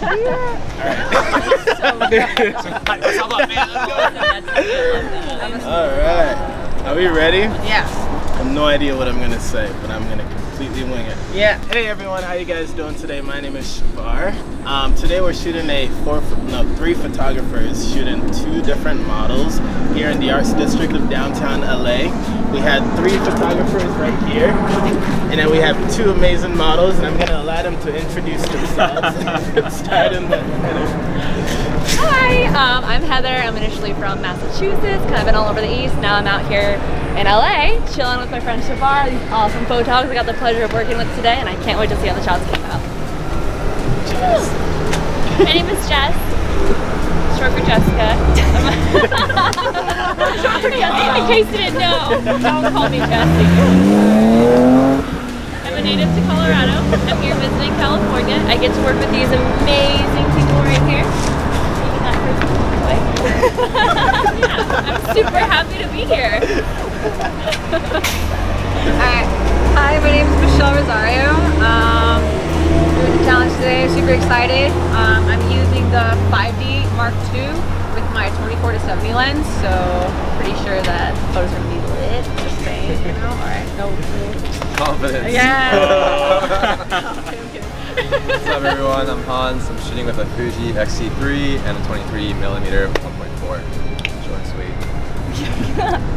Alright. Are we ready? Yeah. I have no idea what I'm going to say, but I'm going to completely wing it. Yeah. Hey everyone, how you guys doing today? My name is Shavar. Today we're shooting three photographers shooting 2 different models here in the Arts District of downtown LA. We had 3 photographers right here, and then we have 2 amazing models, and I'm going to allow them to introduce themselves. Starting with Heather. Hi, I'm Heather. I'm initially from Massachusetts, kind of been all over the East. Now I'm out here in LA, chilling with my friend Shavar, these awesome photographers I got the pleasure of working with today, and I can't wait to see how the shots came out. Cheers. My name is Jess, short for Jessica. Short for Jessica, in case you didn't know, don't call me Jessie. I'm a native to Colorado. I'm here visiting California. I get to work with these amazing people right here. Even that person. Yeah, I'm super happy to be here. Hi, my name is Michelle Rosario. Doing the challenge today, super excited. I'm using the 5D Mark II with my 24 to 70 lens, so pretty sure that the photo's gonna be lit. Just saying, you know. All right, no confidence. Yeah. What's up, everyone? I'm Hans. I'm shooting with a Fuji XC3 and a 23mm 1.4. Short and sweet.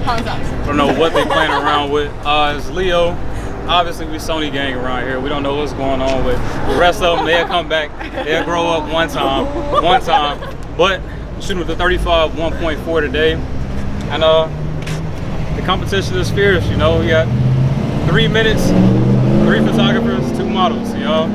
Hans up. I don't know what they playing around with. It's Leo. Obviously, we Sony gang around here. We don't know what's going on with the rest of them. They'll come back. They'll grow up one time. But shooting with the 35 1.4 today, and the competition is fierce. You know, we got 3 minutes, 3 photographers, 2 models. You know,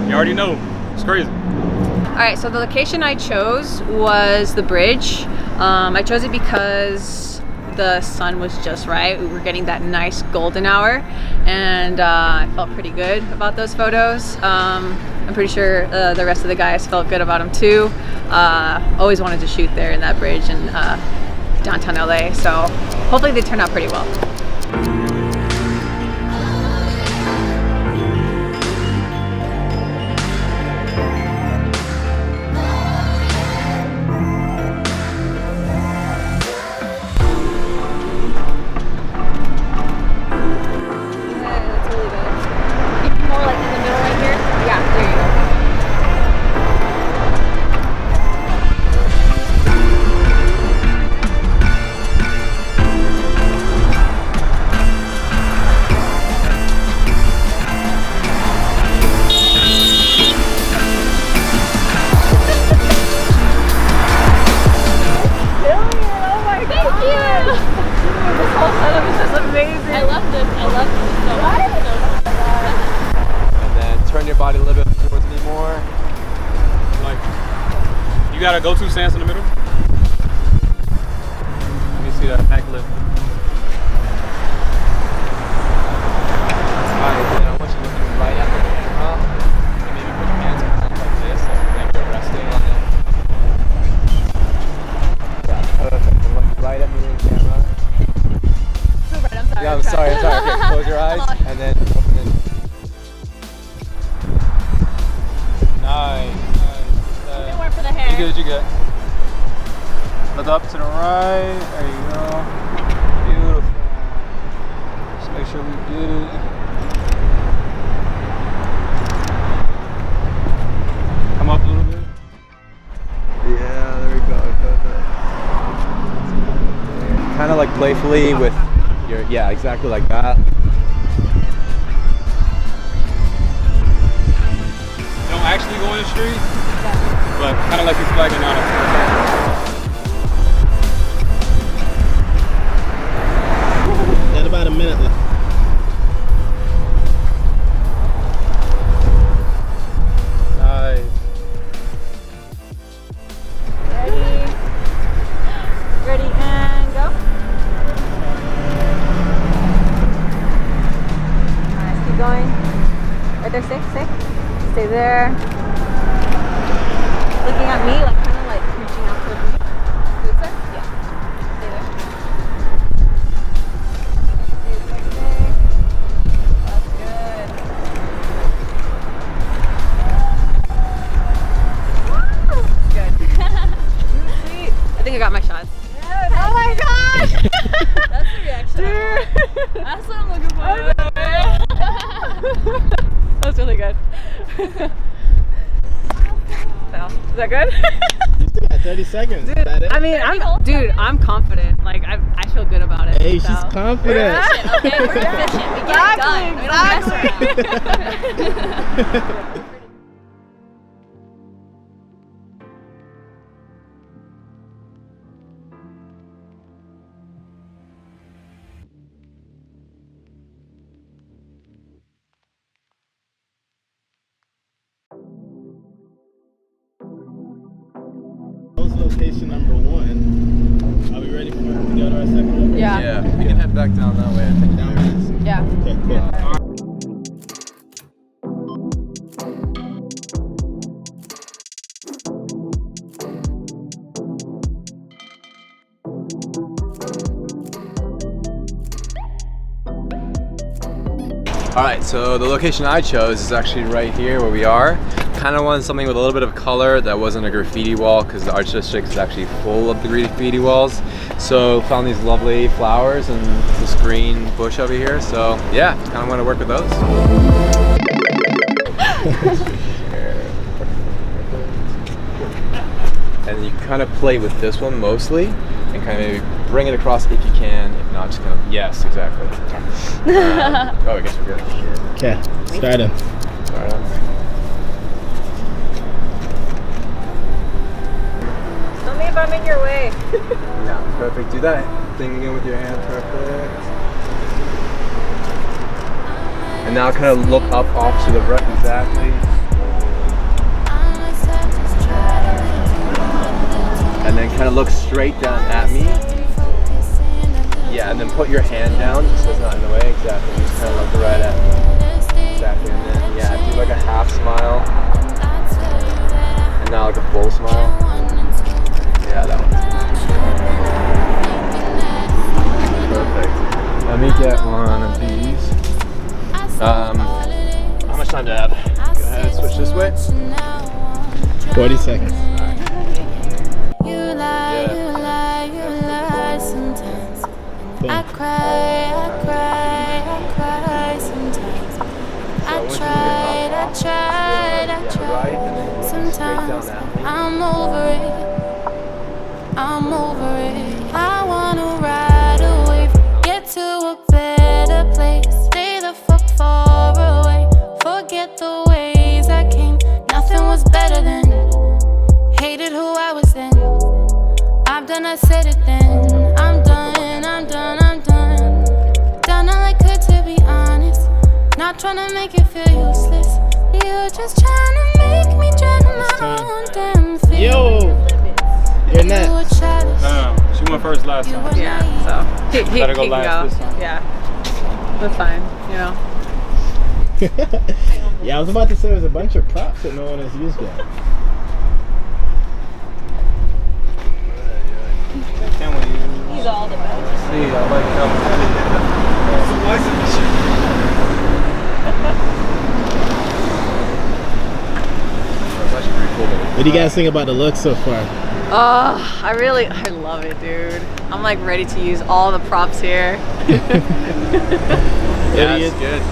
you already know. It's crazy. All right, so the location I chose was the bridge. I chose it because the sun was just right. We were getting that nice golden hour, and I felt pretty good about those photos. I'm pretty sure the rest of the guys felt good about them too. Always wanted to shoot there in that bridge in downtown LA, so hopefully they turned out pretty well. Turn your body a little bit towards me more. Like, you got a go-to stance in the middle. Let me see that back lift. Alright, then I want you looking right at the camera. And maybe put your hands behind like this, like you're resting on it. Yeah, perfect. And look right at me in the camera. Right, I'm sorry. Yeah, I'm sorry. Okay, close your eyes and then open it. Nice. More for the hair. You good. Look up to the right. There you go. Beautiful. Just make sure we get it. Come up a little bit. Yeah, there we go. Kind of like playfully with your, yeah, exactly like that. Actually go in the street, but kind of like you're flagging out. Got about a minute left. Nice. Ready and go. Nice, keep going. Right there, stay. Stay there. Looking at me, like kind of like reaching out towards me. Good, sir? Yeah. Stay there. Stay. That's good. That was really good. So, is that good? You still got 30 seconds. Dude, Is that it? I mean, I'm confident. Like, I feel good about it. Hey, so. she's confident. Okay, we're efficient. We get it done. We don't mess around. That was location number 1. Are we ready for to go to our second location? Yeah. We can head back down that way. I think. Down. Yeah. Okay, cool. Alright, so the location I chose is actually right here where we are. Kind of wanted something with a little bit of color that wasn't a graffiti wall because the Arts District is actually full of the graffiti walls. So found these lovely flowers and this green bush over here. So yeah, kind of want to work with those. And you kind of play with this one mostly and kind of maybe bring it across if you can. If not, just kind of, yes, exactly. Oh, I guess we're good. Okay, starting. Start on. Tell me if I'm in your way. Yeah, perfect. Do that thing again with your hand, perfect. And now kind of look up off to the right, exactly. And then kind of look straight down at me. Yeah, and then put your hand down so it's not in the way, exactly. Just kind of look right at me. Exactly, and then, yeah, do like a half smile. And now like a full smile. Yeah, that one. Perfect. Let me get one of these. How much time do I have? Go ahead and switch this way. 40 seconds. I cry sometimes. I tried. Sometimes I'm over it. I wanna ride away, get to a better place. Stay the fuck far away. Forget the ways I came. Nothing was better then. Hated who I was then. I've done, I said it then. I'm done. Done all I could to be honest. Not trying to make it feel useless. You're just trying to make me drag my own damn feet. Yo! You're next. No, she went first last time. Yeah, so he Gotta go can last this go. time. Yeah, that's fine. You know. Yeah, I was about to say there's a bunch of props that no one has used yet. Can we? He's all the best. See, I like how That's actually pretty cool. What do you guys think about the look so far? Oh, I love it, dude. I'm like ready to use all the props here. Yeah, it's good.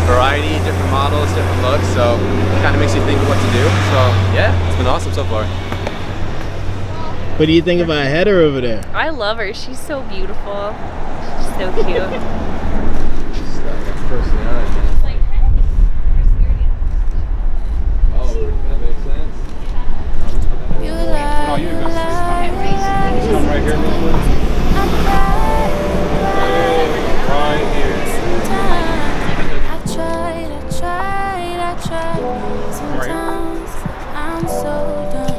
Variety, different models, different looks, so it kind of makes you think what to do. So yeah, it's been awesome so far. What do you think about Heather over there? I love her. She's so beautiful. She's so cute. Just that personality. Oh, that makes sense. You No, you got this come right here this way. Right here. I tried. Sometimes I'm so done.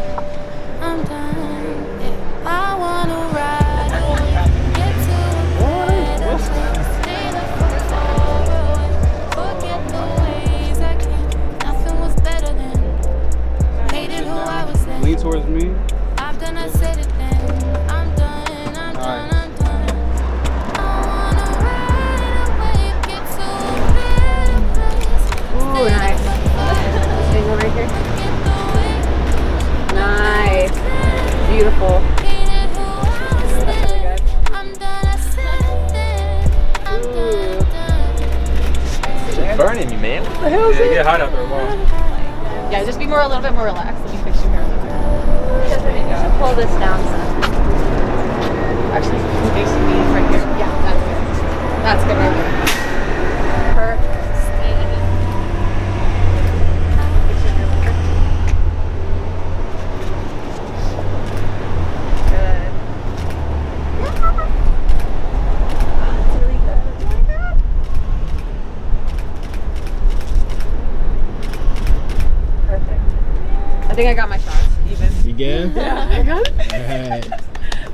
I'm done. Yeah. I wanna ride away, get to a better place. Stay the fuck far away. Forget the ways I came. Nothing was better then. Hated who I was then. Lean towards me. I've done, I said it then. I'm done. I'm done. I wanna ride away, get to a better place. Ooh, nice. Stay over here. Nice. Beautiful. That's really good. You're burning me, man. What the the hell is Yeah, it? get hot out there, boss. Yeah, just be a little bit more relaxed. Let me fix your hair a little bit. You should pull this down some. Actually, you facing me right here. Yeah, that's good. That's good right there. Perfect. Fix your hair a little bit. Good. That's really good. Really good. Perfect. I think I got my shots even. You good? Yeah, I got it. Alright.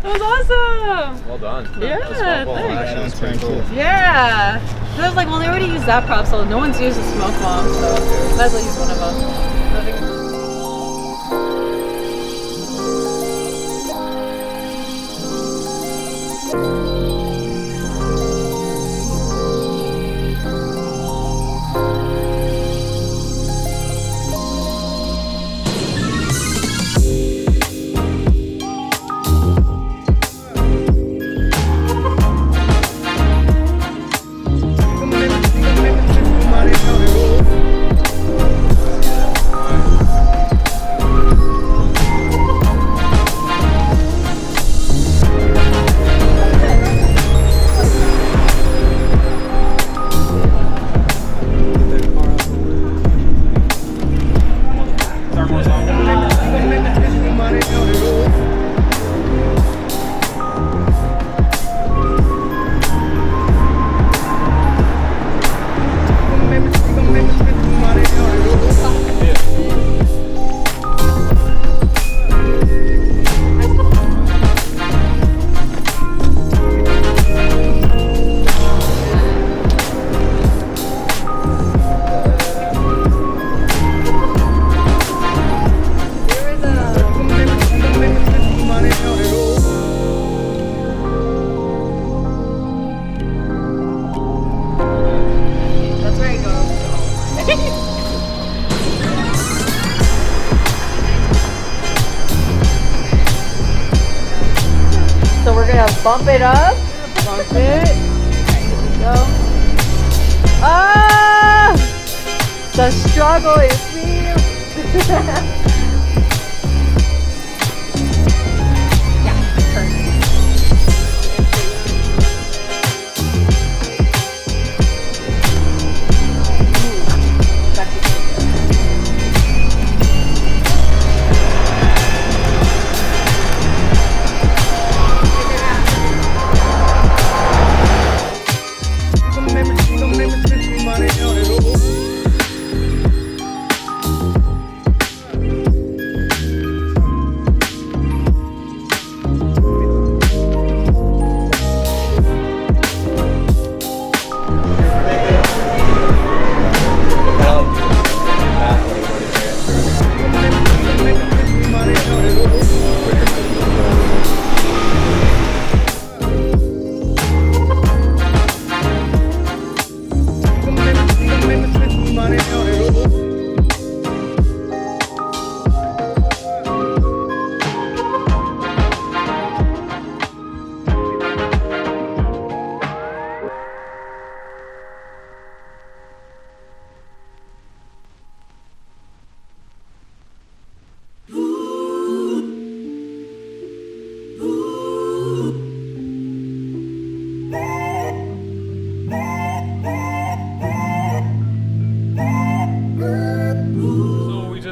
That was awesome. Well done. Yeah, The smoke bomb thanks. action is pretty cool. Yeah. So I was like, well, they already used that prop, so no one's used the smoke bomb, so might as well use one of them. Bump it up. Bump it. Here we go. Ah! The struggle is real. Yeah, perfect.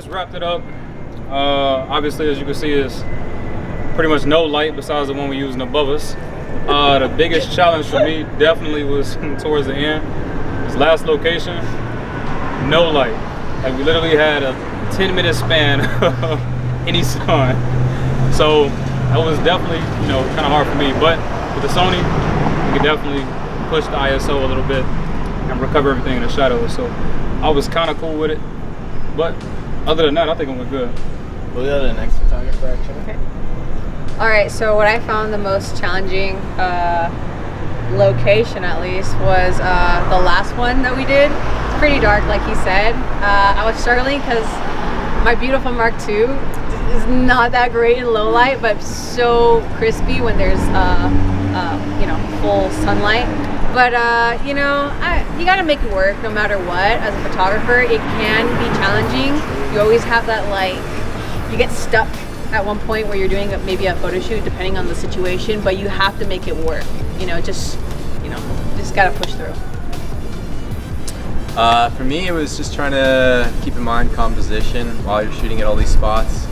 Wrapped it up. Obviously, as you can see, is pretty much no light besides the one we're using above us. The biggest challenge for me definitely was towards the end. This last location, no light. Like we literally had a 10-minute span of any sun. So that was definitely, you know, kind of hard for me. But with the Sony, you can definitely push the ISO a little bit and recover everything in the shadows. So I was kind of cool with it. But other than that, I think it went good. We'll go to the next photographer, actually. Okay. All right, so what I found the most challenging location, at least, was the last one that we did. It's pretty dark, like he said. I was struggling because my beautiful Mark II is not that great in low light, but so crispy when there's you know, full sunlight. But you know, you gotta make it work no matter what. As a photographer, it can be challenging. You always have that, like, you get stuck at one point where you're doing maybe a photo shoot, depending on the situation, but you have to make it work. You know, just gotta push through. For me, it was just trying to keep in mind composition while you're shooting at all these spots,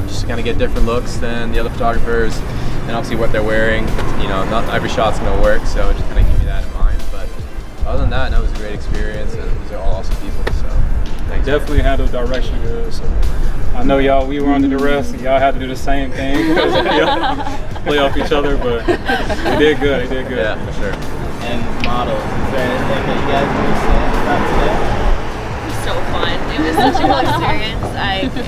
just to kind of get different looks than the other photographers, and obviously what they're wearing. You know, not every shot's gonna work, so just kind of keep that in mind. But other than that, no, it was a great experience, and these are all awesome people. So thanks. Definitely handled direction good. So I know y'all, we were under duress, and y'all had to do the same thing because play off each other, but they did good. They did good. Yeah, for sure. And models. Is there anything that you guys want to say about today? So fun. It was such a cool experience.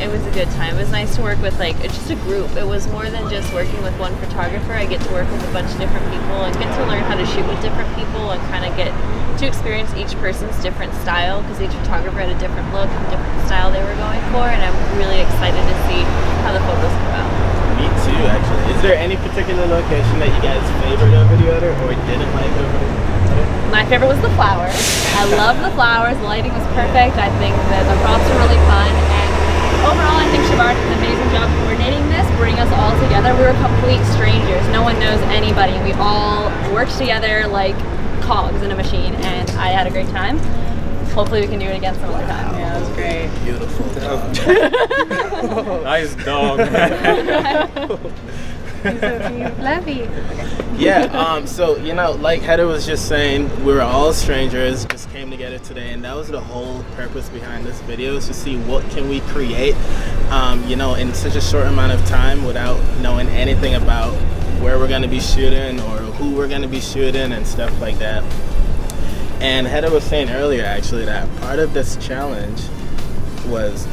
It was a good time. It was nice to work with just a group. It was more than just working with one photographer. I get to work with a bunch of different people and get to learn how to shoot with different people and kind of get to experience each person's different style, because each photographer had a different look and different style they were going for, and I'm really excited to see how the photos come out. Me too, actually. Is there any particular location that you guys favored over the other or didn't like over the other? My favorite was the flowers. I love the flowers. The lighting was perfect. I think that the props were really fun. And overall, I think Shavar did an amazing job coordinating this, bringing us all together. We were complete strangers. No one knows anybody. We all worked together like cogs in a machine, and I had a great time. Hopefully we can do it again some other time. Yeah, that was great. Beautiful. Nice dog. Fluffy. Yeah, so, you know, like Heather was just saying, we were all strangers, just came together today, and that was the whole purpose behind this video, is to see what can we create, you know, in such a short amount of time without knowing anything about where we're going to be shooting or who we're going to be shooting and stuff like that. And Heather was saying earlier, actually, that part of this challenge was,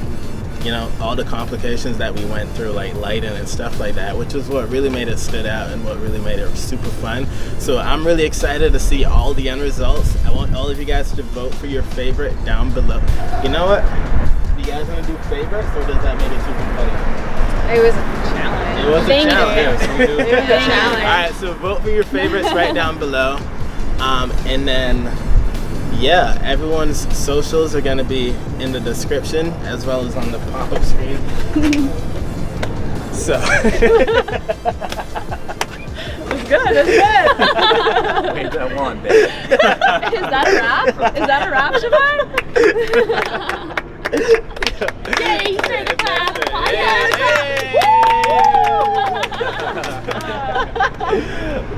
you know, all the complications that we went through, like lighting and stuff like that, which was what really made it stood out and what really made it super fun. So I'm really excited to see all the end results. I want all of you guys to vote for your favorite down below. You know what? Do you guys want to do favorites, or does that make it too competitive? It was a challenge. It was a challenge. Yeah, so we do. It was a challenge. Alright, so vote for your favorites right down below. And then, yeah, everyone's socials are going to be in the description as well as on the pop-up screen. So. It's good, it's good. Wait, that one, babe. Is that a wrap? Is that a wrap, Shavar? Yay, you started the class.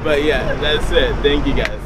But yeah, that's it. Thank you guys.